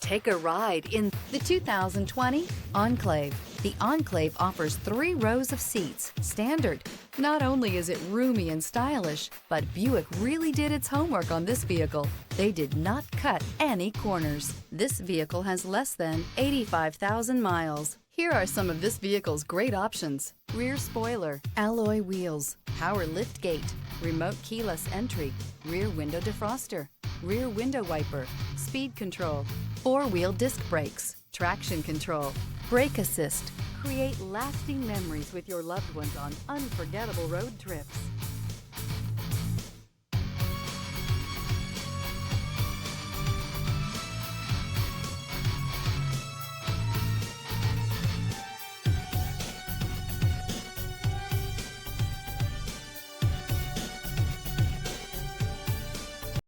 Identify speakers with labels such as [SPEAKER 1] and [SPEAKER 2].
[SPEAKER 1] Take a ride in the 2020 Enclave. The Enclave offers 3 rows of seats, standard. Not only is it roomy and stylish, but Buick really did its homework on this vehicle. They did not cut any corners. This vehicle has less than 85,000 miles. Here are some of this vehicle's great options: rear spoiler, alloy wheels, power liftgate, remote keyless entry, rear window defroster, rear window wiper, speed control, 4-wheel disc brakes, traction control, brake assist. Create lasting memories with your loved ones on unforgettable road trips.